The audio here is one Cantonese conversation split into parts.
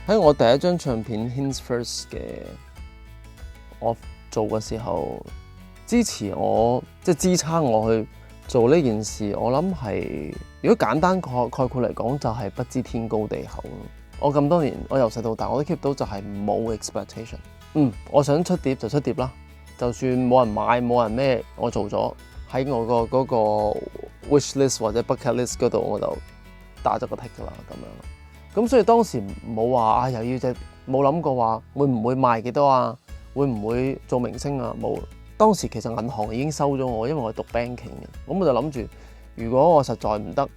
喺我第一張唱片 Hints First 嘅我做嘅時候，支持我即係支撐我去做呢件事，我諗係如果簡單概括嚟講，就係不知天高地厚。我咁多年，我由細到大，我都 keep 到就係冇 expectation。我想出碟就出碟啦，就算冇人買冇人咩，我做咗喺我個嗰個 wish list 或者 bucket list 嗰度，我就打咗個 tick 㗎啦咁樣。咁所以當時冇話又要冇諗過話會唔會賣幾多啊，會唔會做明星啊，冇。當時其實銀行已經收咗我，因為我係讀 banking 嘅，咁我就諗住如果我實在唔得，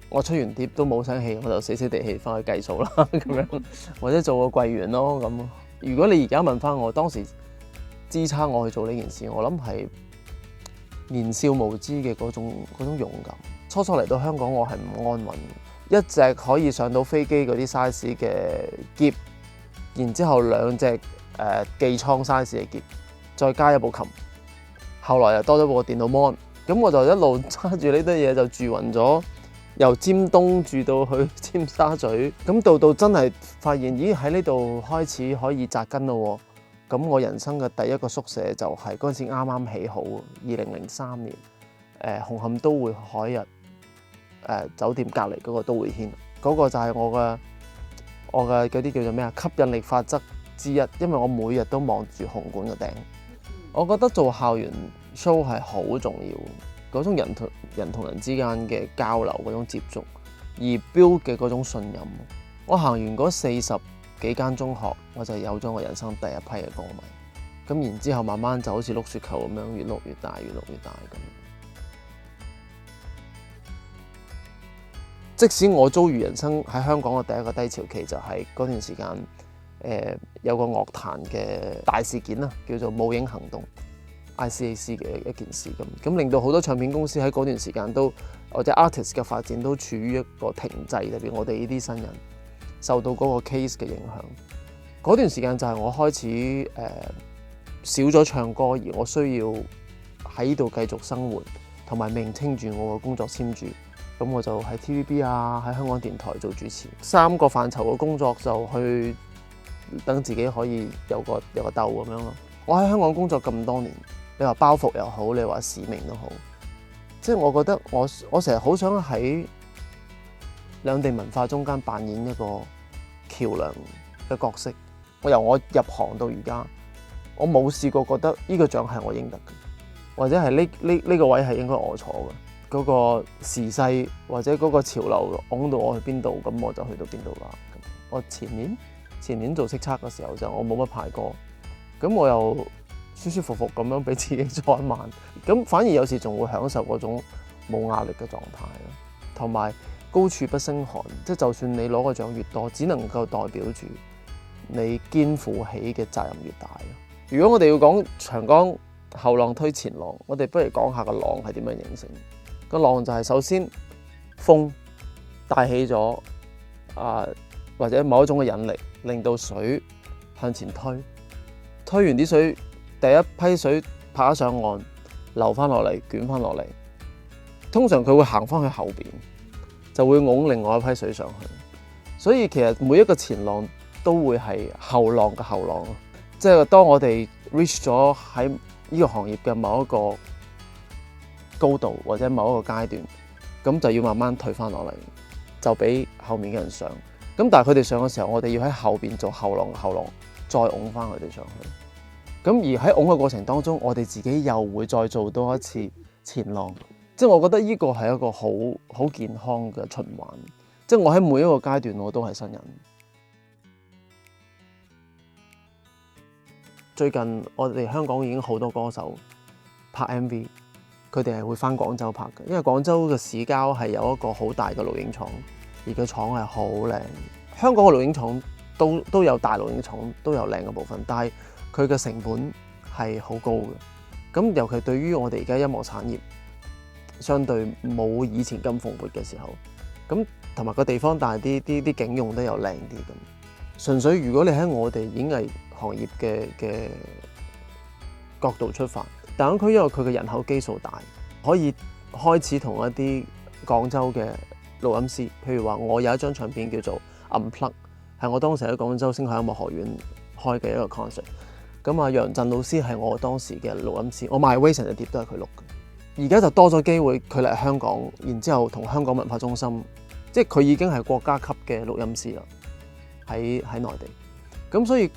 我出完碟都冇聲氣，我就死死地氣翻去計數啦咁樣，或者做個櫃員咯咁。如果你而家問翻我當時支撐我去做呢件事，我諗係年少無知嘅嗰種勇敢。初初嚟到香港，我係唔安穩，一隻可以上到飛機嗰啲 size 嘅篋，然之後兩隻寄倉 size 嘅篋，再加一部琴，後來又多咗部電腦 mon， 咁我就一路揸住呢堆嘢就住暈咗，由尖東住到去尖沙咀，咁到真係發現，咦喺呢度開始可以紮根咯喎，咁我人生嘅第一個宿舍就係嗰陣時啱啱起好，2003年，紅磡都會海逸酒店隔離嗰個都會軒，嗰個就係我嘅嗰啲叫做咩啊，吸引力法則之一，因為我每日都望住紅館嘅頂。我覺得做校園 show 係好重要，嗰種人同人之間嘅交流，嗰種接觸，而 build 嘅嗰種信任。我行完嗰40幾間中學，我就有咗我人生第一批嘅歌迷。咁然之後慢慢就好似碌雪球咁樣，越碌越大，越碌越大咁。即使我遭遇人生喺香港嘅第一個低潮期，就係嗰段時間。有個樂壇嘅大事件啦，叫做舞影行動 ICAC 嘅一件事咁令到好多唱片公司喺嗰段時間都或者 artist 嘅發展都處於一個停滯，特別我哋呢啲新人受到嗰個 case 嘅影響。嗰段時間就係我開始少咗唱歌，而我需要喺呢度繼續生活，同埋命稱住我嘅工作簽注。咁我就喺 TVB 啊，喺香港電台做主持，3個範疇嘅工作就去。等自己可以有個竇咁樣咯。我喺香港工作咁多年，你話包袱又好，你話使命都好，即係我覺得我成日好想喺兩地文化中間扮演一個橋梁嘅角色。由我入行到而家，我冇試過覺得呢個獎係我應得嘅，或者係呢個位係應該我坐嘅。嗰個時勢或者嗰個潮流往到我去邊度，咁我就去到邊度啦。我前年做叱咤嘅時候就我冇乜排歌，咁我又舒舒服服咁樣俾自己坐一晚，咁反而有時仲會享受嗰種冇壓力嘅狀態咯，同埋高處不勝寒，即係就算你攞個獎越多，只能夠代表住你肩負起嘅責任越大。如果我哋要講長江後浪推前浪，我哋不如講下個浪係點樣形成。個浪就係首先風帶起咗或者某一種嘅引力，令到水向前推完啲水，第一批水拍咗上岸，流翻落嚟，捲翻落嚟。通常佢會行翻去後邊，就會拱另外一批水上去。所以其實每一個前浪都會係後浪嘅後浪，即係當我哋 reach 咗喺呢個行業嘅某一個高度或者某一個階段，咁就要慢慢退翻落嚟，就俾後面嘅人上。咁但係佢哋上嘅時候，我哋要喺後邊做後浪，再拱翻佢哋上去。咁而喺拱嘅過程當中，我哋自己又會再做多一次前浪。即係我覺得呢個係一個好健康嘅循環。即係我喺每一個階段我都係新人。最近我哋香港已經好多歌手拍 MV， 佢哋係會翻廣州拍嘅，因為廣州嘅市郊係有一個好大嘅錄影廠。而個廠係好靚，香港嘅錄影廠都有大錄影廠，都有靚嘅部分，但係佢嘅成本係好高嘅。咁尤其對於我哋而家音樂產業，相對冇以前咁蓬勃嘅時候，咁同埋個地方大啲，啲景用得又靚啲咁。純粹如果你喺我哋演藝行業嘅角度出發，大灣區因為佢嘅人口基數大，可以開始同一啲廣州嘅錄音師，譬如話我有一張唱片叫做 Unplug，係我當時喺廣州星海音樂學院開嘅一個 concert。咁啊，楊震老師係我當時嘅錄音師，我 My Way 成隻碟都係佢錄嘅。而家就多咗機會，佢嚟香港，然之後同香港文化中心，即係佢已經係國家級嘅錄音師啦，喺內地。咁所以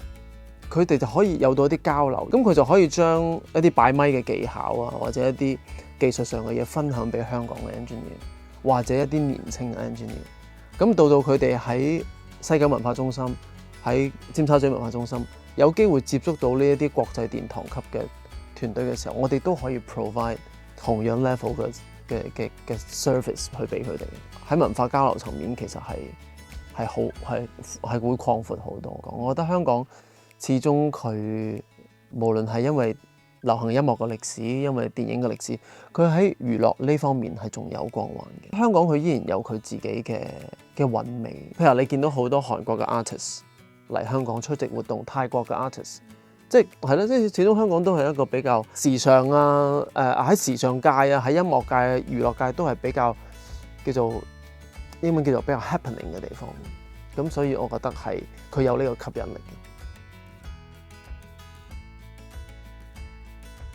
佢哋就可以有到一啲交流，咁佢就可以將一啲擺咪嘅技巧啊，或者一啲技術上嘅嘢分享俾香港嘅 engineer， 或者一啲年輕嘅 engineer。咁到佢哋喺西九文化中心、喺尖沙咀文化中心有機會接觸到呢一啲國際殿堂級嘅團隊嘅時候，我哋都可以 provide 同樣 level 嘅 service 去俾佢哋。喺文化交流層面，其實係會擴闊好多。我覺得香港始終佢無論係因為流行音樂嘅歷史，因為電影嘅歷史，佢喺娛樂呢方面係仲有光環嘅。香港佢依然有佢自己嘅韻味。譬如你見到好多韓國嘅 artist 嚟香港出席活動，泰國嘅 artist， 即係咯，即係始終香港都係一個比較時尚啊，喺時尚界啊，喺音樂界、娛樂界都係比較叫做英文叫做比較 happening 嘅地方。咁所以我覺得係佢有呢個吸引力嘅。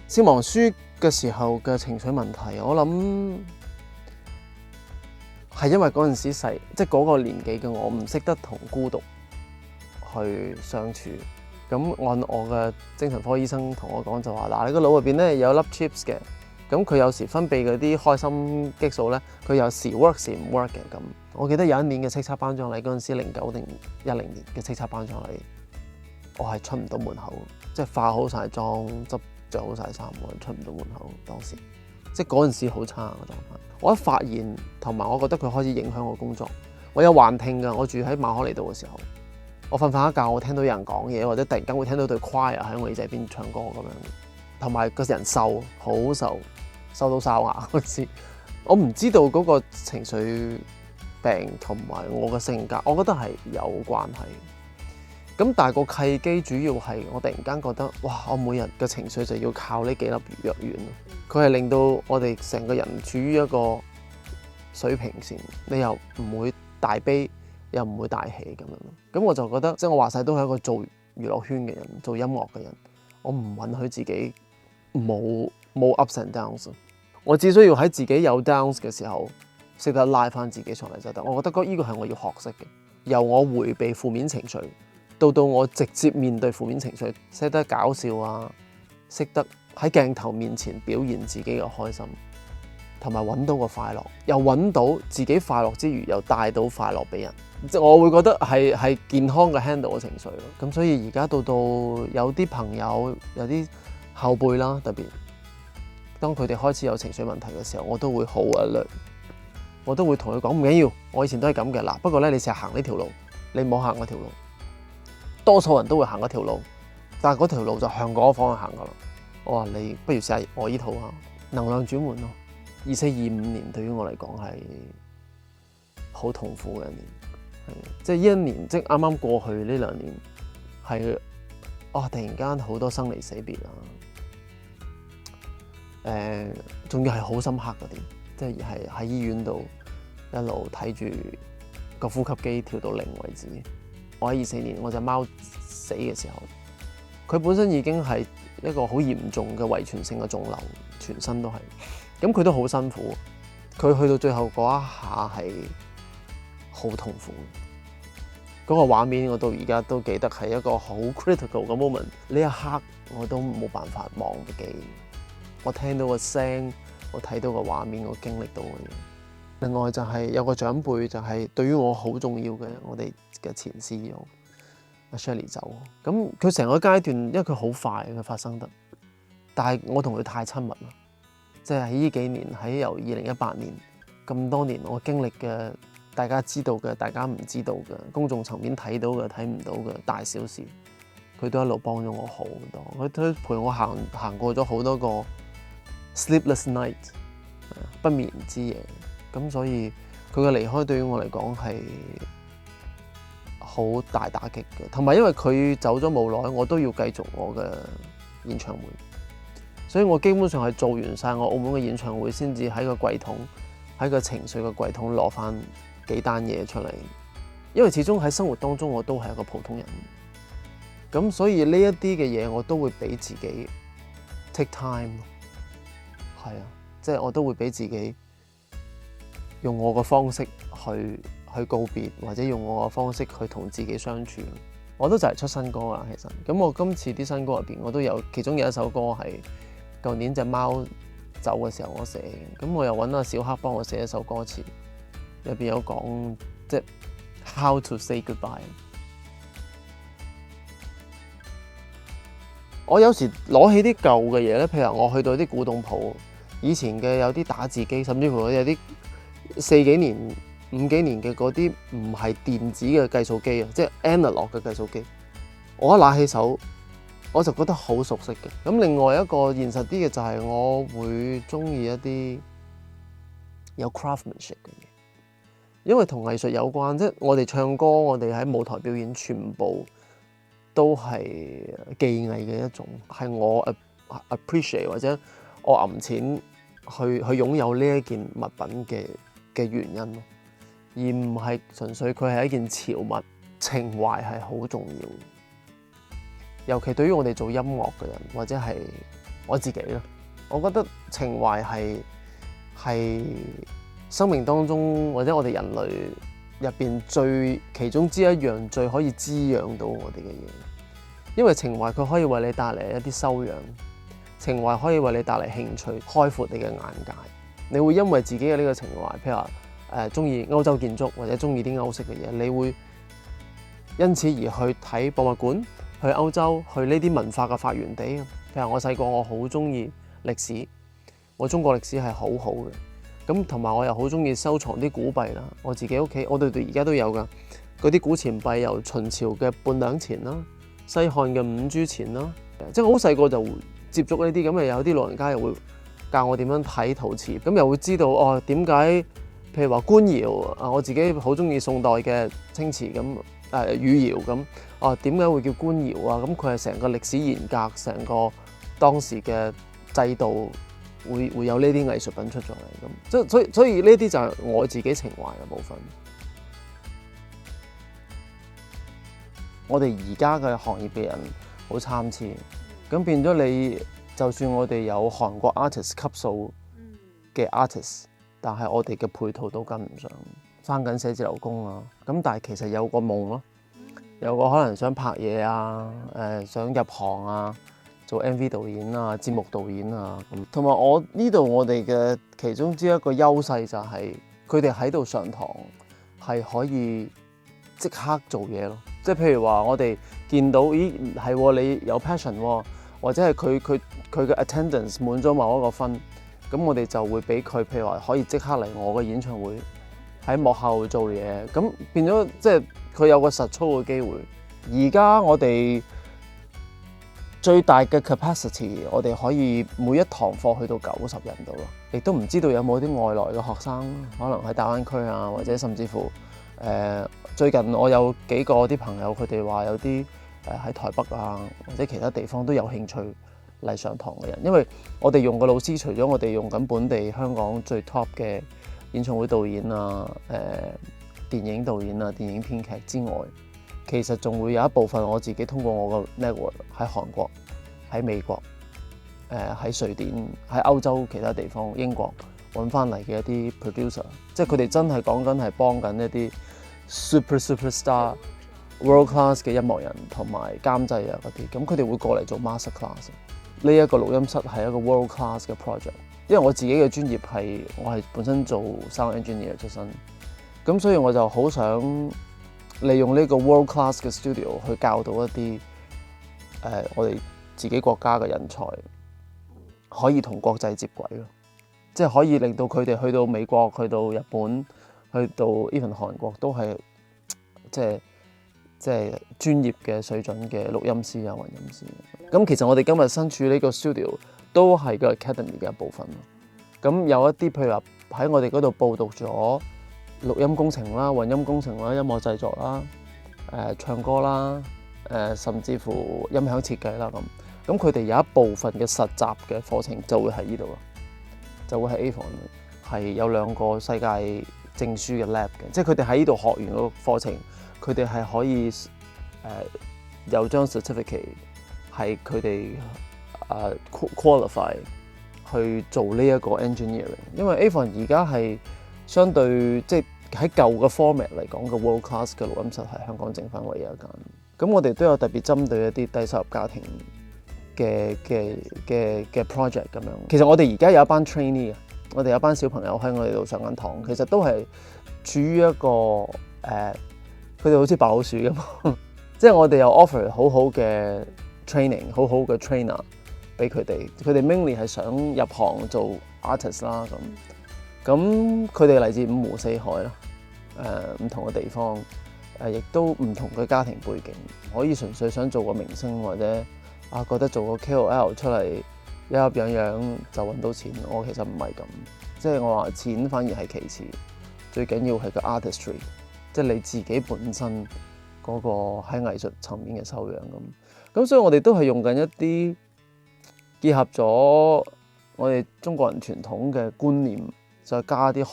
小黃書嘅時候嘅情緒問題，我諗係因為嗰陣時細，即係嗰個年紀嘅我唔識得同孤獨去相處。咁按我嘅精神科醫生同我講就話，嗱，你個腦入邊咧有粒 chips 嘅，咁佢有時分泌嗰啲開心激素咧，佢有時 work 時唔 work 嘅。咁我記得有一年嘅叱咤頒獎禮，嗰陣時09定10年嘅叱咤頒獎禮，我係出唔到門口，即係化好晒妝，着好晒衫，我出唔到門口。當時即係嗰陣時好差嘅狀態。我一發現同埋我覺得佢開始影響我工作。我有幻聽㗎，我住喺馬可尼道嘅時候，我瞓一覺，我聽到有人講嘢，或者突然間會聽到對 choir 喺我耳仔邊唱歌咁樣。同埋個人瘦，好瘦，瘦到哨牙嗰時。我唔知道嗰個情緒病同埋我嘅性格，我覺得係有關係。咁但係個契機主要係我突然間覺得，哇！我每日嘅情緒就要靠呢幾粒藥丸，佢係令到我哋成個人處於一個水平線，你又唔會大悲，又唔會大喜咁樣。咁我就覺得，即係我話晒都係一個做娛樂圈嘅人，做音樂嘅人，我唔允許自己冇 ups and downs。我只需要喺自己有 downs 嘅時候，識得拉翻自己上嚟就得。我覺得呢個係我要學識嘅，由我迴避負面情緒，到我直接面對負面情緒，識得搞笑啊，識得喺鏡頭面前表現自己嘅開心，同埋揾到個快樂，又揾到自己快樂之餘，又帶到快樂俾人，即係我會覺得係健康嘅 handle 嘅情緒咯。咁所以而家到有啲朋友，有啲後輩啦，特別當佢哋開始有情緒問題嘅時候，我都會好 alert，我都會同佢講唔緊要，我以前都係咁嘅嗱，不過咧你成日行呢條路，你唔好行嗰條路。多數人都會行嗰條路，但係嗰條路就向嗰個方向行噶啦。我話你不如試下我依套啊，能量轉換咯。24、25年對於我嚟講係好痛苦嘅一年，即係呢一年，即係啱啱過去呢2年係突然間好多生離死別啊，仲要係好深刻嗰啲，即係喺醫院度一路睇住個呼吸機跳到0為止。我喺24年我隻貓死嘅時候，佢本身已經係一個好嚴重嘅遺傳性嘅腫瘤，全身都係，咁佢都好辛苦，佢去到最後嗰一下係好痛苦。嗰個畫面我到而家都記得係一個好 critical 嘅 moment， 呢一刻我都冇辦法忘記。我聽到個聲，我睇到個畫面，我經歷到嘅嘢。另外就係有個長輩，就係對於我好重要嘅，我哋嘅前 CEO 阿 Shirley 走，咁佢成個階段，因為佢好快佢發生得，但係我同佢太親密啦，即係喺呢幾年，喺由2018年咁多年，我經歷嘅，大家知道嘅，大家唔知道嘅，公眾層面睇到嘅，睇唔到嘅大小事，佢都一路幫咗我好多，佢都陪我行過咗好多個 sleepless night， 不眠之夜。咁所以佢嘅離開對於我嚟講係好大打擊嘅，同埋因為佢走咗冇耐，我都要繼續我嘅演唱會，所以我基本上係做完晒我澳門嘅演唱會，先至喺個櫃桶，喺個情緒嘅櫃桶攞翻幾單嘢出嚟，因為始終喺生活當中我都係一個普通人，咁所以呢一啲嘅嘢我都會俾自己 take time， 係啊，即係我都會俾自己用我嘅方式去告別，或者用我嘅方式去同自己相處。我都就係出新歌啦，其實咁我今次啲新歌入邊我都有，其中有一首歌係舊年隻貓走嘅時候我寫嘅，咁我又揾阿小黑幫我寫一首歌詞，入邊有講即係 how to say goodbye。我有時攞起啲舊嘅嘢咧，譬如我去到啲古董鋪，以前嘅有啲打字機，甚至乎有啲4幾年、5幾年嘅嗰啲唔係電子嘅計數機啊，即係 analog 嘅計數機，我一拿起手我就覺得好熟悉嘅。咁另外一個現實啲嘅就係我會中意一啲有 craftsmanship 嘅嘢，因為同藝術有關，即係我哋唱歌，我哋喺舞台表演，全部都係技藝嘅一種，係我 appreciate 或者我揞錢去擁有呢一件物品嘅原因咯，而唔係純粹佢係一件潮物。情懷係好重要，尤其對於我哋做音樂嘅人，或者係我自己咯，我覺得情懷係生命當中或者我哋人類入邊其中之一樣最可以滋養到我哋嘅嘢，因為情懷佢可以為你帶嚟一啲修養，情懷可以為你帶嚟興趣，開闊你嘅眼界。你會因為自己嘅呢個情懷，譬如話中意歐洲建築或者中意啲歐式嘅嘢，你會因此而去睇博物館，去歐洲，去呢啲文化嘅發源地。譬如我細個我好中意歷史，我中國歷史係好好嘅，咁同埋我又好中意收藏啲古幣啦。我自己屋企我哋而家都有㗎，嗰啲古錢幣由秦朝嘅半兩錢啦，西漢嘅五銖錢啦，即係好細個就接觸呢啲，咁有啲老人家又會教我點樣睇陶瓷，咁又會知道哦點解譬如話官窯啊，我自己好中意宋代嘅青瓷咁。汝窯咁啊，點解會叫官窯啊？咁佢係成個歷史沿革，成個當時嘅制度會有呢啲藝術品出咗嚟咁，所以呢啲就係我自己情懷嘅部分。我哋而家嘅行業嘅人好參差，咁變咗你就算我哋有韓國 artist 級數嘅 artist， 但係我哋嘅配套都跟唔上。返緊寫字樓工啊，咁但係其實有個夢咯，有個可能想拍嘢啊，想入行啊，做 MV 導演啊、節目導演啊咁。同埋我呢度我哋嘅其中之一個優勢就係佢哋喺度上堂係可以即刻做嘢咯，即係譬如話我哋見到咦係你有 passion 喎，或者係佢嘅 attendance 滿咗某一個分，咁我哋就會俾佢譬如話可以即刻嚟我嘅演唱會。喺幕後做嘢，咁變咗即係佢有個實操嘅機會。而家我哋最大嘅 capacity， 我哋可以每一堂課去到90人度咯。亦都唔知道有冇啲外來嘅學生，可能喺大灣區啊，或者甚至乎最近我有幾個啲朋友，佢哋話有啲喺台北啊或者其他地方都有興趣嚟上堂嘅人，因為我哋用嘅老師除咗我哋用緊本地香港最 top 嘅演唱會導演啊、電影導演啊、電影編劇之外，其實仲會有一部分我自己通過我個 network 喺韓國、喺美國、喺瑞典、喺歐洲其他地方、英國揾翻嚟嘅一啲 producer， 即係佢哋真係講緊係幫緊一啲 superstar world class 嘅音樂人同埋監製啊嗰啲，咁佢哋會過嚟做 master class。呢一個錄音室係一個 world class 嘅 project。因為我自己嘅專業係我係本身做 sound engineer 出身，咁所以我就好想利用呢個 world class 嘅 studio 去教導一啲我哋自己國家嘅人才，可以同國際接軌咯，即係可以令到佢哋去到美國、去到日本、去到 even 韓國都係即係專業嘅水準嘅錄音師啊、混音師。咁其實我哋今日身處呢個 studio，都係個 academy 嘅一部分。咁有一啲譬如話喺我哋嗰度報讀咗錄音工程啦、混音工程啦、音樂製作啦、唱歌啦、甚至乎音響設計啦咁。咁佢哋有一部分嘅實習嘅課程就會喺呢度咯，就會喺 A 房，係有2個世界證書嘅 lab 嘅，即係佢哋喺呢度學完個課程，佢哋係可以有張 certificate 係佢哋qualify 去做呢一個 engineering。因為 Avon 而家係相對即係喺舊嘅 format 嚟講嘅 world class 嘅錄音室係香港剩翻唯一一間。咁我哋都有特別針對一啲低收入家庭嘅 project 咁樣。其實我哋而家有一班 trainee 嘅，我哋有班小朋友喺我哋度上緊堂，其實都係處於一個佢哋好似白老鼠咁，即係我哋有 offer 好好嘅 training， 好好嘅 trainer 俾佢哋。佢哋 mainly 係想入行做 artist 啦咁佢哋嚟自五湖四海啦，唔同嘅地方，亦都唔同嘅家庭背景，可以純粹想做個明星或者覺得做個 KOL 出嚟一樣樣就揾到錢。我其實唔係咁，即係我話錢反而係其次，最緊要係個 artistry， 即係你自己本身嗰個喺藝術層面嘅修養咁。所以我哋都係用緊一啲結合咗我哋中國人傳統嘅觀念，再加啲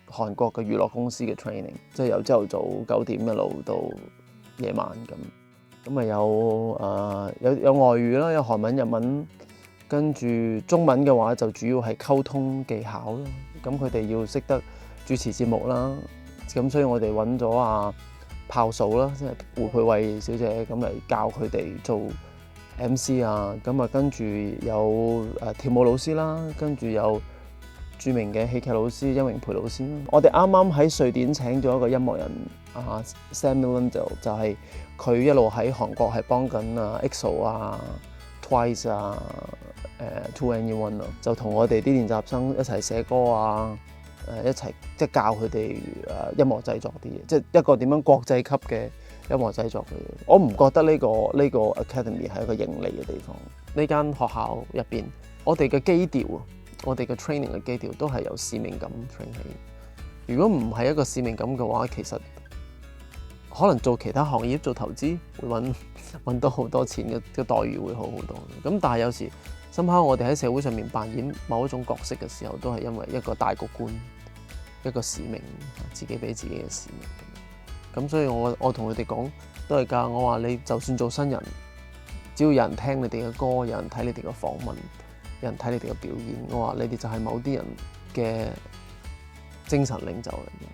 韓國嘅娛樂公司嘅 training， 即係由朝頭早9點一路到夜晚咁啊有外語啦，有韓文、日文，跟住中文嘅話就主要係溝通技巧啦。咁佢哋要識得主持節目啦，咁所以我哋揾咗炮嫂啦，即係胡佩慧小姐咁嚟教佢哋做 MC 啊。咁跟住有跳舞老師啦，跟住有著名嘅戲劇老師殷榮培老師。我哋啱啱喺瑞典請咗一個音樂人Sam Millendale， 就係佢一路喺韓國係幫緊EXO Twice 2NE1 咯，就同我哋啲練習生一齊寫歌一齊即係教佢哋音樂製作啲嘢，即係一個點樣國際級嘅音樂製作嘅嘢。我唔覺得呢個 academy 係一個盈利嘅地方。呢間學校入邊，我哋嘅基調，我哋嘅 training 嘅基調都係由使命感 train 起。如果唔係一個使命感嘅話，其實可能做其他行業做投資會揾到好多錢嘅待遇會好好多。咁但係有時深刻我哋喺社會上面扮演某一種角色嘅時候，都係因為一個大局觀，一個使命，自己俾自己嘅使命。咁所以我同佢哋講都係㗎，我話你就算做新人，只要有人聽你哋嘅歌，有人睇你哋嘅訪問，有人睇你哋嘅表演，我話你哋就係某啲人嘅精神領袖嚟嘅。